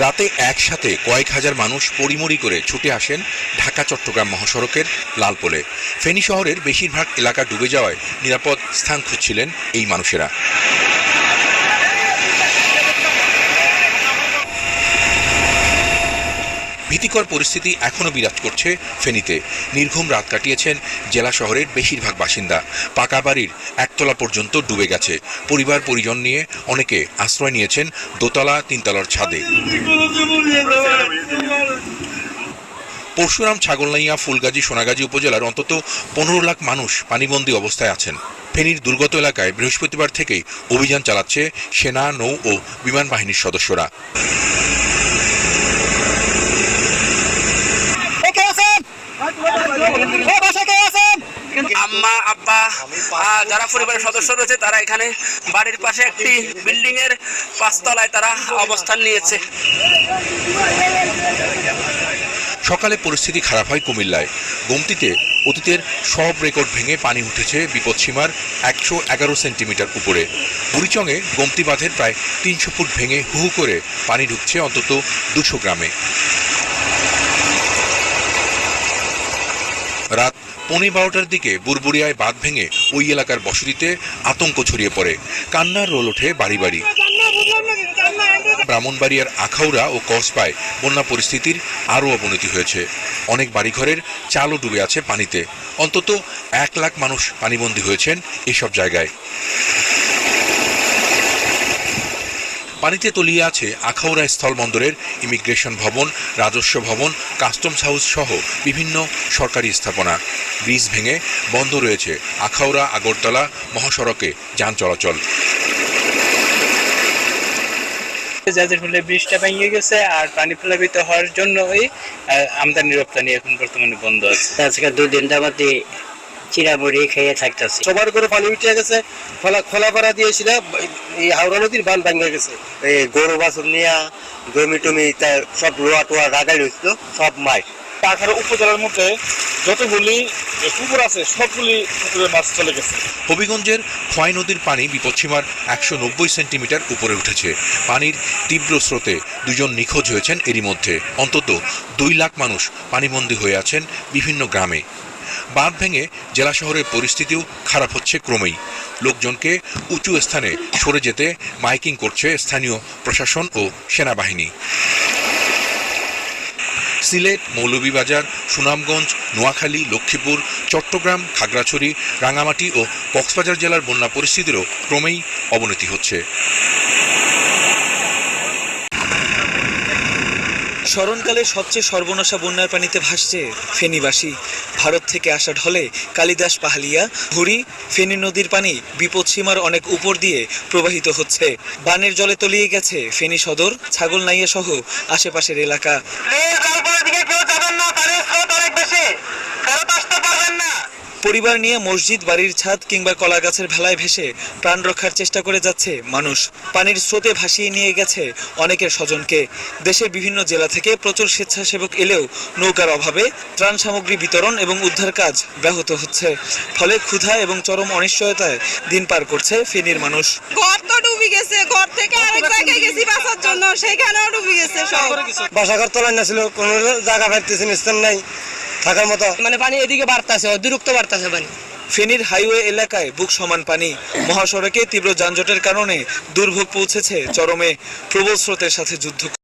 রাতে একসাথে কয়েক হাজার মানুষ পরিমরি করে ছুটে আসেন ঢাকা চট্টগ্রাম মহাসড়কের লালপোলে। ফেনী শহরের বেশিরভাগ এলাকা ডুবে যাওয়ায় নিরাপদ স্থান খুঁজছিলেন এই মানুষেরা। ভীতিকর পরিস্থিতি এখনও বিরাজ করছে ফেনীতে। নির্ঘুম রাত কাটিয়েছেন জেলা শহরের বেশিরভাগ বাসিন্দা। পাকা বাড়ির একতলা পর্যন্ত ডুবে গেছে। পরিবার পরিজন নিয়ে অনেকে আশ্রয় নিয়েছেন দোতলা তিনতলার ছাদে। পরশুরাম, ছাগলনাইয়া, ফুলগাজী, সোনাগাজী উপজেলার অন্তত 15 লাখ মানুষ পানিবন্দী অবস্থায় আছেন। ফেনীর দুর্গত এলাকায় বৃহস্পতিবার থেকেই অভিযান চালাচ্ছে সেনা, নৌ ও বিমান বাহিনীর সদস্যরা। আম্মা, আব্বা, যারা পরিবারের সদস্য রয়েছে তারা এখানে বাড়ির পাশে একটি বিল্ডিং এর 5 তলায় তারা অবস্থান নিয়েছে। সকালে পরিস্থিতি খারাপ হয় কুমিল্লায়। গোমতীতে অতীতের সব রেকর্ড ভেঙে পানি উঠেছে বিপদসীমার 111 সেন্টিমিটার উপরে। বুড়িচংয়ে গোমতী বাঁধের প্রায় 300 ফুট ভেঙে হু হু করে পানি ঢুকছে অন্তত 200 গ্রামে। রাত 12:15টার দিকে বুরবুরিয়ায় বাঁধ ভেঙে ওই এলাকার বসতিতে আতঙ্ক ছড়িয়ে পড়ে। কান্নার রোল ওঠে বাড়ি বাড়ি। ব্রাহ্মণবাড়িয়ার আখাউড়া ও কসবায় বন্যা পরিস্থিতির আরও অবনতি হয়েছে। অনেক বাড়িঘরের চালও ডুবে আছে পানিতে। অন্তত 1 লাখ মানুষ পানিবন্দী হয়েছেন এসব জায়গায়। পানিতে তলিয়ে আছে আখাউড়া স্থলবন্দরের ইমিগ্রেশন ভবন, রাজস্ব ভবন, কাস্টমস হাউস সহ বিভিন্ন সরকারি স্থাপনা। ব্রিজ ভেঙে বন্ধ রয়েছে আখাউড়া আগরতলা মহাসড়কে যান চলাচল। যাদের ফলে ব্রিজটা ভেঙে গেছে আর পানি প্লাবিত হওয়ার জন্যই আমদানি রপ্তানি এখন বর্তমানে বন্ধ আছে। আজকে 2 দিন যাবতই চিরামুড়ি খেয়ে থাকতেছি। সবার করে পানি উঠে গেছে, খোলা করা দিয়েছিল, এই হাওড়া নদীর বাঁধ ভেঙে গেছে। এই গরু বাছুর নিয়ে জমি টমি সব রোয়া টোয়া রাগাই হয়েছিল, সব মাছ। 18 উপজেলার মধ্যে যতগুলি পুকুর আছে সবগুলি পুকুরে মাছ চলে গেছে। হবিগঞ্জের খোয়াই নদীর পানি বিপদসীমার 190 সেন্টিমিটার উপরে উঠেছে। পানির তীব্র স্রোতে 2 জন নিখোঁজ হয়েছেন এরই মধ্যে। অন্তত 2 লাখ মানুষ পানিবন্দী হয়ে আছেন বিভিন্ন গ্রামে। বাঁধ ভেঙে জেলা শহরের পরিস্থিতিও খারাপ হচ্ছে ক্রমেই। লোকজনকে উঁচু স্থানে সরে যেতে মাইকিং করছে স্থানীয় প্রশাসন ও সেনাবাহিনী। সিলেট, মৌলভীবাজার, সুনামগঞ্জ, নোয়াখালী, লক্ষ্মীপুর, চট্টগ্রাম, খাগড়াছড়ি, রাঙামাটি ও কক্সবাজার জেলার বন্যা পরিস্থিতিরও ক্রমেই অবনতি হচ্ছে। স্মরণকালে সবচেয়ে সর্বনাশা বন্যার পানিতে ভাসছে ফেনীবাসী। ভারত থেকে আসা ঢলে কালিদাস, পাহালিয়া, ভুরি, ফেনী নদীর পানি বিপদসীমার অনেক উপর দিয়ে প্রবাহিত হচ্ছে। বানের জলে তলিয়ে গেছে ফেনী সদর, ছাগলনাইয়া সহ আশেপাশের এলাকা। পরিবার নিয়ে মসজিদ, বাড়ির ছাদ কিংবা কলা গাছের ভেলায় ভেসে প্রাণ রক্ষার চেষ্টা করে যাচ্ছে মানুষ। পানির স্রোতে ভাসিয়ে নিয়ে গেছে অনেকের স্বজনকে। দেশের বিভিন্ন জেলা থেকে প্রচুর স্বেচ্ছাসেবক এলেও নৌকার অভাবে ত্রাণ সামগ্রী বিতরণ এবং উদ্ধার কাজ ব্যাহত হচ্ছে। ফলে ক্ষুধা এবং চরম অনিশ্চয়তায় দিন পার করছে ফেনীর মানুষ। ঘর তো ডুবে গেছে, ঘর থেকে আরেক জায়গায় গেছি বাঁচার জন্য, সেখানেও ডুবে গেছে সব। বাসাঘর তোলা নাছিল, কোনো জায়গা পাইতেছে স্থান নাই থাকার মতো। মানে পানি এদিকে বাড়তেছে, অতিরিক্ত বাড়তেছে পানি। ফেনীর হাইওয়ে এলাকায় বুক সমান পানি। মহাসড়কে তীব্র যানজটের কারণে দুর্ভোগ পৌঁছেছে চরমে। প্রবল স্রোতের সাথে যুদ্ধ